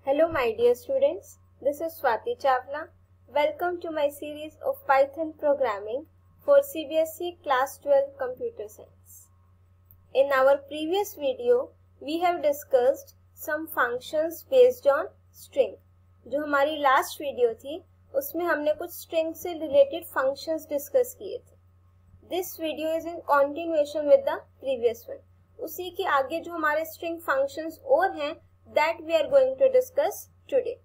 Hello my dear students, this is Swati Chawla. Welcome to my series of Python programming for CBSE Class 12 Computer Science. In our previous video, we have discussed some functions based on string. जो हमारी last video थी, उसमें हमने कुछ string से related functions discuss किए थे. This video is in continuation with the previous one. उसी के आगे जो हमारे string functions और हैं, that we are going to discuss today.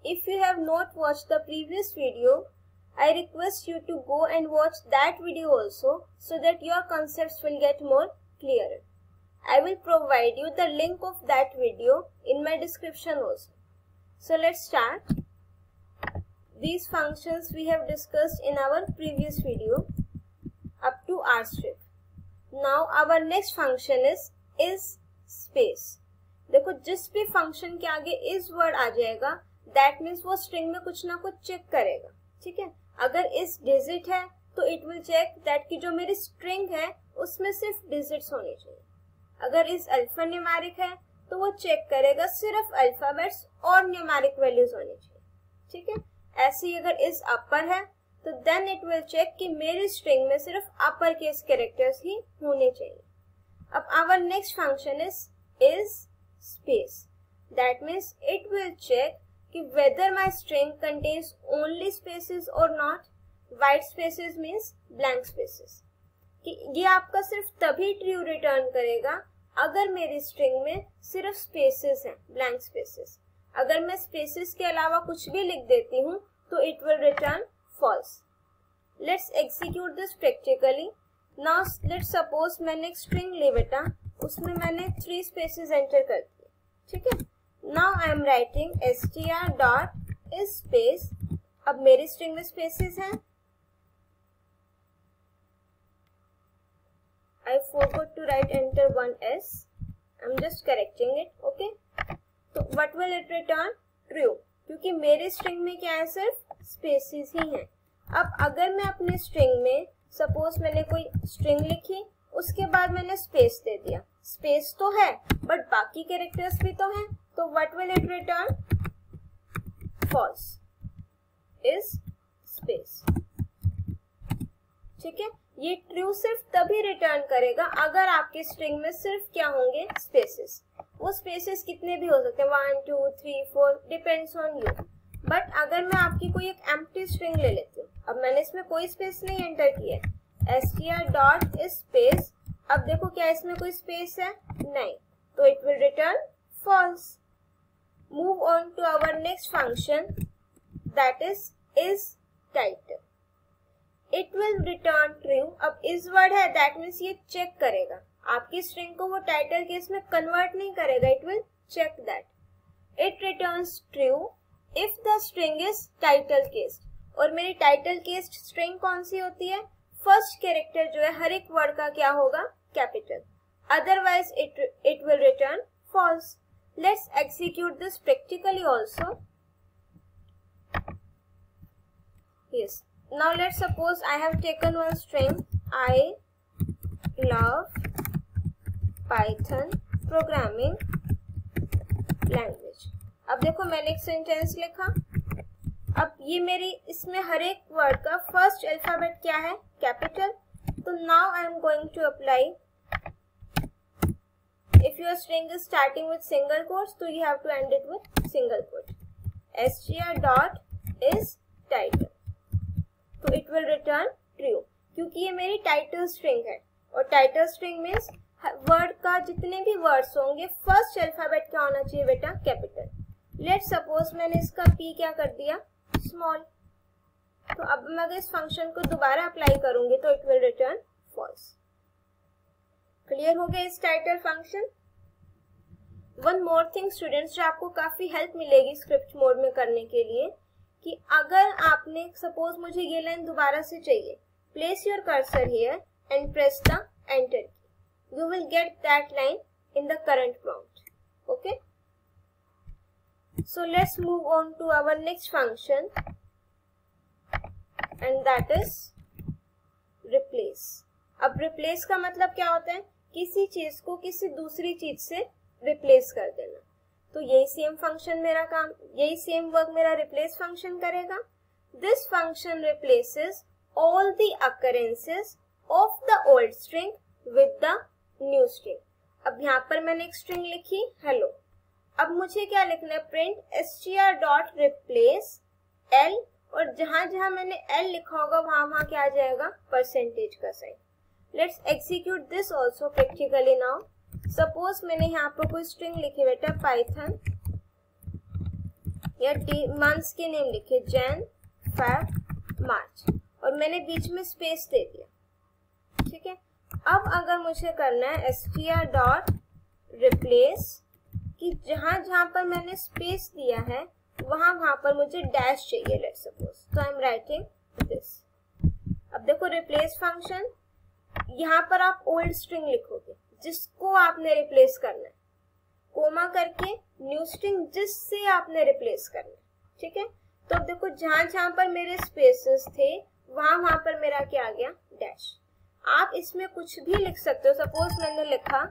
If you have not watched the previous video, I request you to go and watch that video also so that your concepts will get more clearer. I will provide you the link of that video in my description also. So let's start. These functions we have discussed in our previous video up to rstrip. Now our next function is space. देखो जिस भी function के आगे इस word आ जाएगा that means वो string में कुछ ना कुछ चेक करेगा. ठीक है, अगर इस डिजिट है तो इट विल चेक दैट कि जो मेरी स्ट्रिंग है उसमें सिर्फ डिजिट्स होने चाहिए. अगर इस अल्फा न्यूमेरिक है तो वो चेक करेगा सिर्फ अल्फाबेट्स और न्यूमेरिक वैल्यूज होनी चाहिए. ठीक है, ऐसे ही अगर इस अपर है तो देन इट विल चेक कि मेरी स्ट्रिंग में सिर्फ अपर केस कैरेक्टर्स ही होने चाहिए. अब our next function is space. That means it will check कि whether my string contains only spaces or not. White spaces means blank spaces. कि ये आपका सिर्फ तभी true return करेगा अगर मेरी string में सिर्फ spaces हैं, blank spaces. अगर मैं spaces के अलावा कुछ भी लिख देती हूँ तो it will return false. Let's execute this practically. Now let's suppose मैंने एक string ली बेटा, उसमें मैंने 3 spaces enter कर दिए. ठीक है, now I am writing str dot is space. अब मेरी स्ट्रिंग में स्पेसेस हैं. I forgot to write enter 1s. I am just correcting it. Okay, तो what will it return? True, क्योंकि मेरी स्ट्रिंग में क्या है, सिर्फ स्पेसेस ही हैं. अब अगर मैं अपने स्ट्रिंग में सपोज मैंने कोई स्ट्रिंग लिखी, उसके बाद मैंने स्पेस दे दिया. स्पेस तो है बट बाकी कैरेक्टर्स भी तो हैं, तो what will it return? False is space. ठीक है, ये ट्रू सिर्फ तभी रिटर्न करेगा अगर आपके स्ट्रिंग में सिर्फ क्या होंगे, स्पेसेस. वो स्पेसेस कितने भी हो सकते हैं, 1 2 3 4, डिपेंड्स ऑन यू. बट अगर मैं आपकी कोई एक एम्प्टी स्ट्रिंग ले लेती हूँ, अब मैंने इसमें कोई स्पेस नहीं एंटर किया है, str डॉट इज स्पेस. अब देखो क्या इसमें कोई स्पेस है? नहीं, तो it will return false. Move on to our next function that is title. It will return true. अब इस वर्ड है दैट मीन्स ये चेक करेगा आपकी स्ट्रिंग को, वो टाइटल केस में कन्वर्ट नहीं करेगा. It will check that. It returns true if the string is title cased. और मेरी टाइटल केस्ड स्ट्रिंग कौन सी होती है? फर्स्ट कैरेक्टर जो है हर एक वर्ड का क्या होगा, capital. Otherwise it will return false. Let's execute this practically also. Yes, now let's suppose I have taken one string, I love Python programming language. अब देखो मैंने एक सेंटेंस लिखा. अब ये मेरी इसमें हर एक वर्ड का फर्स्ट अल्फाबेट क्या है, कैपिटल. तो now I am going to apply. If your string is starting with single quotes तो you have to end it with single quote. str dot is title, तो इट विल रिटर्न ट्रू क्योंकि ये मेरी title string है. और title string means word का जितने भी वर्ड्स होंगे फर्स्ट अल्फाबेट क्या होना चाहिए बेटा, कैपिटल. लेट्स सपोज मैंने इसका p क्या कर दिया, स्मॉल. तो अब मैं अगर इस फंक्शन को दोबारा अप्लाई करूंगी तो it will return false. Clear हो गया इस title function. One more thing students, जो आपको काफी हेल्प मिलेगी स्क्रिप्ट मोड में करने के लिए, कि अगर आपने सपोज मुझे ये लाइन दोबारा से चाहिए, place your cursor here and press the enter की. You will get that line in the current prompt. Okay. So let's move on to our next function. And that is replace. अब replace का मतलब क्या होता है, किसी चीज को किसी दूसरी चीज से रिप्लेस कर देना। तो यही सेम फंक्शन मेरा काम, यही सेम वर्क मेरा रिप्लेस फंक्शन करेगा। This function replaces all the occurrences of the old string with the new string. अब यहाँ पर मैंने एक स्ट्रिंग लिखी हेलो, अब मुझे क्या लिखना है, print str dot replace l, और जहां जहां मैंने l लिखा होगा वहां क्या आ जाएगा, परसेंटेज का sign. Let's execute this also practically now. Suppose मैंने यहाँ पर कोई स्ट्रिंग लिखी बेटा पाइथन, या मंथ्स के नेम लिखे जैन फेब मार्च, और मैंने बीच में स्पेस दे दिया, ठीक है। अब अगर मुझे करना है str डॉट रिप्लेस, कि जहां जहां पर मैंने स्पेस दिया है वहां पर मुझे डैश चाहिए, लेट्स सपोज, तो आई एम राइटिंग दिस। अब देखो रिप्लेस फंक्शन, यहाँ पर आप ओल्ड स्ट्रिंग लिखोगे जिसको आपने रिप्लेस करना है, कोमा करके न्यू स्ट्रिंग जिससे आपने रिप्लेस करना है, ठीक है। तो अब देखो जहां जहां पर मेरे स्पेसेस थे वहां पर मेरा क्या आ गया, डैश। आप इसमें कुछ भी लिख सकते हो। सपोज मैंने लिखा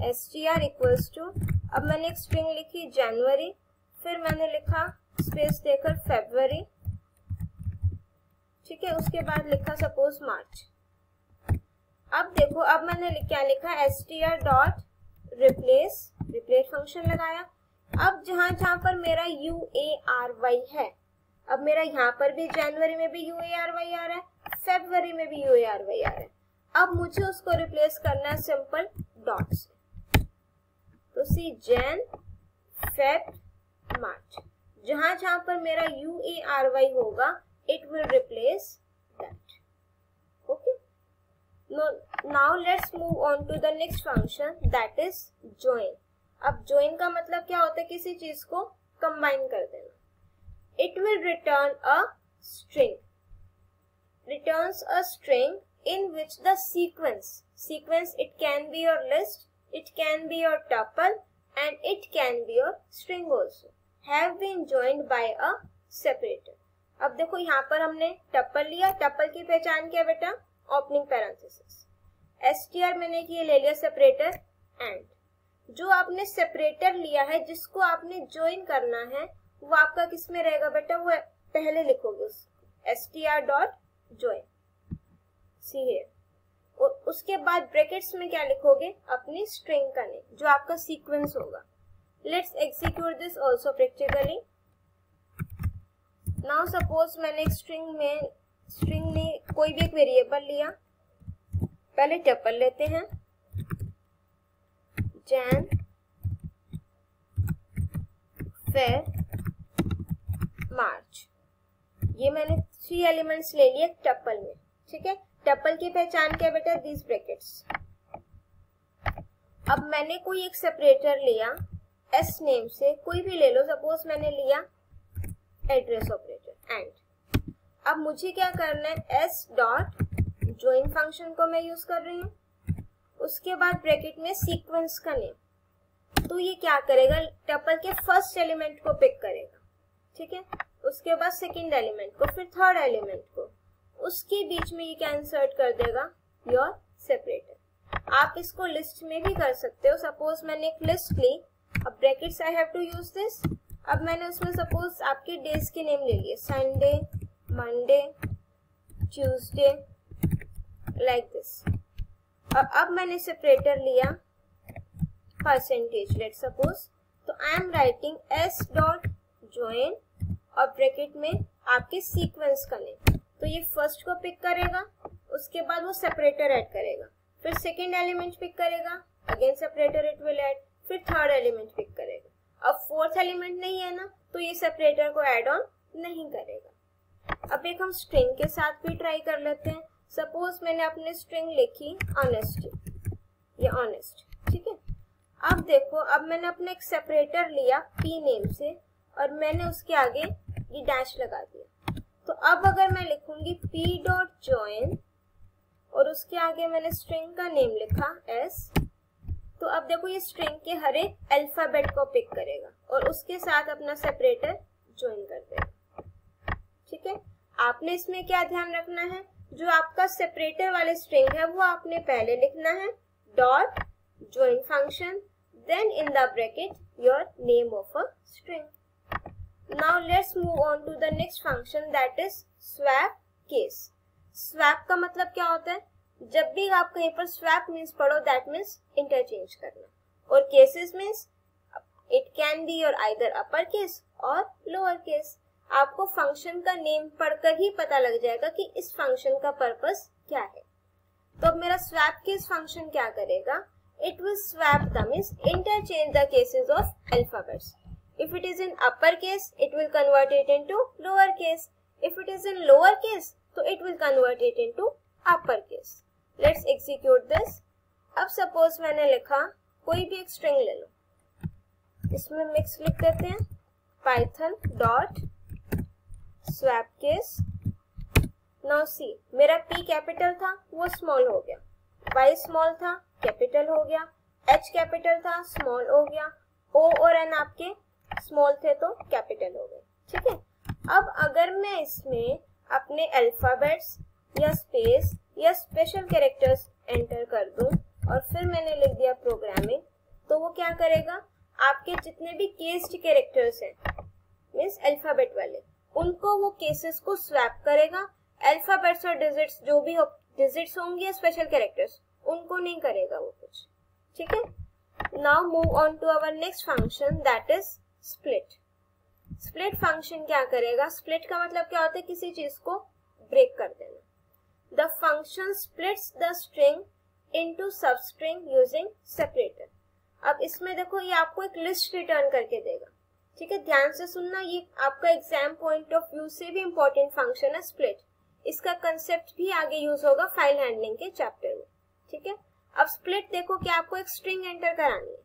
str इक्वल्स टू, अब मैंने एक स्ट्रिंग लिखी जनवरी, फिर मैंने लिखा स्पेस देकर फेब्रुअरी, ठीक है, उसके बाद लिखा सपोज मार्च। अब देखो, अब मैंने क्या लिखा, str dot replace, replace function लगाया। अब जहां जहां पर मेरा UARY है, अब मेरा यहाँ पर भी जनवरी में भी UARY आ रहा है, फेब्रुअरी में भी UARY आ रहा है। अब मुझे उसको रिप्लेस करना है सिंपल डॉट से। तो सी जैन फेब मार्च, जहां जहां पर मेरा UARY होगा it will replace that. Okay, now let's move on to the next function that is join. अब ज्वाइन का मतलब क्या होता है, किसी चीज को कंबाइन कर देना। It will return a string, returns a string in which the sequence it can be your list, it can be your tuple, and it can be your string also, have been joined by a separator। अब देखो यहाँ पर हमने tuple लिया, tuple की पहचान क्या बेटा, ओपनिंग पैरेंथेसिस। str मैंने ये ले लिया सेपरेटर, एंड जो आपने सेपरेटर लिया है जिसको आपने ज्वाइन करना है वो आपका किस में रहेगा बेटा, वो पहले लिखोगे str डॉट ज्वाइन, सी है, और उसके बाद ब्रैकेट्स में क्या लिखोगे, अपनी स्ट्रिंग का नेम जो आपका सीक्वेंस होगा। Let's execute this also practically. Now suppose मैंने एक स्ट्रिंग में कोई भी एक वेरिएबल लिया, पहले टपल लेते हैं जैन फेब मार्च, ये मैंने 3 एलिमेंट्स ले लिए टपल में, ठीक है। टपल की पहचान क्या बेटा, दिस ब्रैकेट्स। अब मैंने कोई एक सेपरेटर लिया एस नेम से, कोई भी ले लो, सपोज मैंने लिया एड्रेस ऑपरेटर, एंड अब मुझे क्या करना है, एस डॉट ज्वाइन फंक्शन को मैं यूज कर रही हूँ, उसके बाद ब्रैकेट में सीक्वेंस का नेम। तो ये क्या करेगा, टपल के फर्स्ट एलिमेंट को पिक करेगा, ठीक है, उसके बाद सेकंड एलिमेंट को, फिर थर्ड एलिमेंट को, उसके बीच में ये क्या इंसर्ट कर देगा, योर सेपरेटर। आप इसको लिस्ट में भी कर सकते हो। सपोज मैंने एक लिस्ट ली, अब brackets I have to use this. अब मैंने उसमें सपोज आपके डेज के नेम ले लिए, Sunday, Monday, Tuesday, like this. अब मैंने सेपरेटर लिया परसेंटेज, लेट सपोज, तो I am writing S dot join और ब्रैकेट में आपके सीक्वेंस का नेम। तो ये फर्स्ट को पिक करेगा, उसके बाद वो सेपरेटर ऐड करेगा, फिर सेकेंड एलिमेंट पिक करेगा, again separator it will add, फिर थर्ड एलिमेंट पिक करेगा। अब फोर्थ एलिमेंट नहीं है ना, तो ये सेपरेटर को ऐड ऑन नहीं करेगा। अब एक हम स्ट्रिंग के साथ भी ट्राई कर लेते हैं। सपोज मैंने अपनी स्ट्रिंग लिखी ऑनेस्टी, ये ऑनेस्ट, ठीक है। अब देखो, अब मैंने अपना एक सेपरेटर लिया पी नेम से और मैंने उसके आगे ये डैश लगा दिया। तो अब अगर मैं लिखूंगी p डॉट ज्वाइन और उसके आगे मैंने स्ट्रिंग का नेम लिखा s, तो अब देखो ये स्ट्रिंग के हर एक अल्फाबेट को पिक करेगा और उसके साथ अपना सेपरेटर ज्वाइन कर देगा, ठीक है। आपने इसमें क्या ध्यान रखना है, जो आपका सेपरेटर वाले स्ट्रिंग है वो आपने पहले लिखना है, dot join function, then in the bracket your name of a string. Now let's move on to the next function, that is swap case. Swap का मतलब क्या होता है, जब भी आप कहीं पर swap means पढ़ो, that means interchange करना, और cases means it can be your either upper case और lower case. आपको फंक्शन का नेम पढ़कर ही पता लग जाएगा कि इस फंक्शन का पर्पस क्या है. तो अब मेरा swap case फंक्शन क्या करेगा, it will swap the means interchange the cases of alphabets. If it is in upper case, it will convert it into lower case. If it is in lower case, so it will convert it into upper case. Let's execute this. अब suppose मैंने लिखा कोई भी एक string ले लो, इसमें mix लिख देते हैं, python dot swap case. Now see, मेरा P कैपिटल था वो स्मॉल हो गया, Y स्मॉल था कैपिटल हो गया, H कैपिटल था स्मॉल हो गया, O और N आपके स्मॉल थे तो कैपिटल हो गए. ठीक है, अब अगर मैं इसमें अपने अल्फाबेट्स या स्पेस या स्पेशल कैरेक्टर्स एंटर कर दूं और फिर मैंने लिख दिया प्रोग्रामिंग, तो वो क्या करेगा, आपके जितने भी केस्ड कैरेक्टर्स हैं मीन्स अल्फाबेट वाले, उनको वो केसेस को स्वैप करेगा. अल्फाबेट्स और डिजिट्स जो भी डिजिट्स होंगे स्पेशल कैरेक्टर्स, उनको नहीं करेगा वो कुछ. ठीक है, now move on to our next function, that is split. Split function क्या करेगा, स्प्लिट का मतलब क्या होता है, किसी चीज को ब्रेक कर देना. The function splits the string into सब स्ट्रिंग यूजिंग सेपरेटर. अब इसमें देखो ये आपको एक लिस्ट रिटर्न करके देगा. ठीक है, ध्यान से सुनना, ये आपका एग्जाम पॉइंट ऑफ व्यू से भी इंपॉर्टेंट फंक्शन है स्प्लिट. इसका कंसेप्ट भी आगे यूज होगा फाइल हैंडलिंग के चैप्टर में. ठीक है, अब स्प्लिट देखो कि आपको एक स्ट्रिंग एंटर करानी है,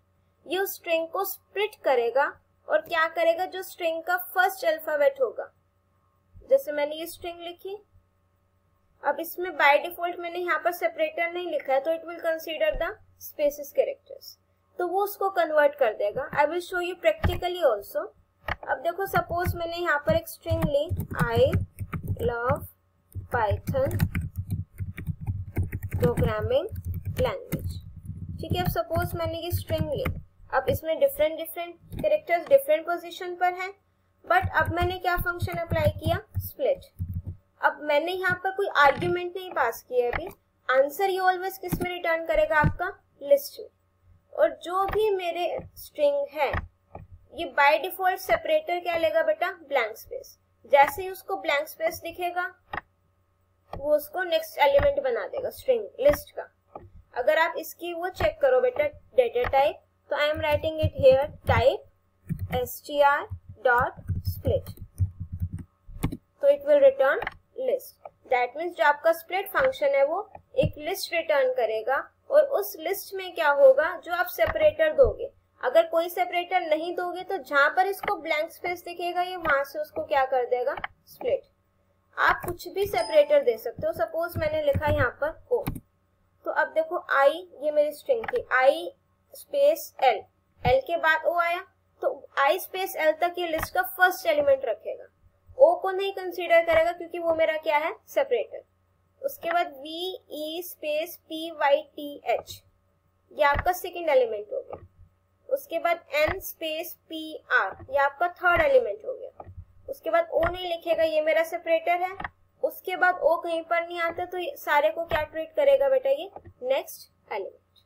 ये उस स्ट्रिंग को स्प्लिट करेगा और क्या करेगा, जो स्ट्रिंग का फर्स्ट अल्फाबेट होगा, जैसे मैंने ये स्ट्रिंग लिखी, अब इसमें बाय डिफॉल्ट मैंने यहाँ पर सेपरेटर नहीं लिखा है तो it will consider the spaces characters, तो वो उसको कन्वर्ट कर देगा. I will show you practically also. अब देखो सपोज मैंने यहाँ पर एक स्ट्रिंग ली, I love Python programming language. ठीक है, अब सपोज मैंने ये स्ट्रिंग ली, अब इसमें डिफरेंट कैरेक्टर्स डिफरेंट पोजीशन पर हैं, बट अब मैंने क्या फंक्शन अप्लाई किया, स्प्लिट. अब मैंने यहाँ पर कोई आर्ग्यूमेंट नहीं पास किया अभी, आंसर ये ऑलवेज किस में रिटर्न करेगा, आपका लिस्ट में. और जो भी मेरे स्ट्रिंग है ये बाय डिफॉल्ट सेपरेटर क्या लेगा बेटा, ब्लैंक स्पेस. जैसे ही उसको ब्लैंक स्पेस दिखेगा वो उसको नेक्स्ट एलिमेंट बना देगा स्ट्रिंग लिस्ट का. अगर आप इसकी वो चेक करो बेटा डेटा टाइप, तो I am writing it here type str dot split, तो it will return list. That means जो आपका स्प्लिट फंक्शन है वो एक लिस्ट रिटर्न करेगा, और उस लिस्ट में क्या होगा, जो आप सेपरेटर दोगे, अगर कोई सेपरेटर नहीं दोगे तो जहां पर इसको ब्लैंक स्पेस दिखेगा ये वहां से उसको क्या कर देगा, स्प्लिट. आप कुछ भी सेपरेटर दे सकते हो. सपोज मैंने लिखा यहाँ पर ओ, तो अब देखो आई, ये मेरी स्ट्रिंग थी, आई स्पेस एल, एल के बाद ओ आया, तो आई स्पेस एल तक ये लिस्ट का फर्स्ट एलिमेंट रखेगा, ओ को नहीं कंसीडर करेगा क्योंकि वो मेरा क्या है, सेपरेटर. उसके बाद V E space P Y T H, ये आपका सेकेंड एलिमेंट हो गया. उसके बाद एन स्पेस पी आर, ये आपका थर्ड एलिमेंट हो गया. उसके बाद ओ नहीं लिखेगा, ये मेरा सेपरेटर है. उसके बाद ओ कहीं पर नहीं आता तो ये सारे को क्या ट्रीट करेगा बेटा, ये next element.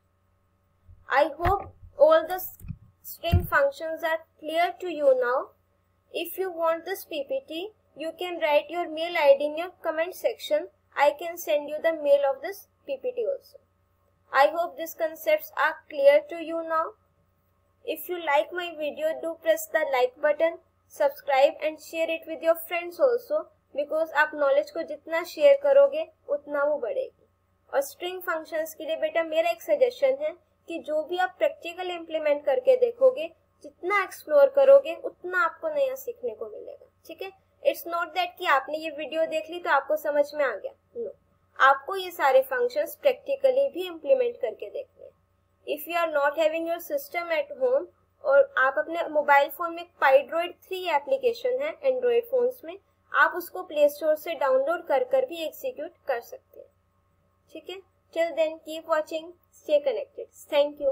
I hope all the string functions are clear to you now. If you want this PPT you can write your mail ID in your comment section. I can send you the mail of this PPT also. I hope these concepts are clear to you now. If you like my video, do press the like button, subscribe and share it with your friends also, because आप knowledge को जितना share करोगे उतना वो बढ़ेगी. और string functions के लिए बेटा मेरा एक suggestion है कि जो भी आप practical implement करके देखोगे, जितना explore करोगे उतना आपको नया सीखने को मिलेगा. ठीक है, इट्स नॉट दैट कि आपने ये वीडियो देख ली तो आपको समझ में आ गया. नो, आपको ये सारे फंक्शंस प्रैक्टिकली भी इम्प्लीमेंट करके देखने हैं. If you are not having your system at home, और आप अपने मोबाइल फोन में पाइड्रॉइड 3 एप्लीकेशन है एंड्रॉइड फोन्स में, आप उसको प्ले स्टोर से डाउनलोड कर भी एग्जीक्यूट कर सकते हैं। ठीक है, till then keep watching, stay connected, thank you.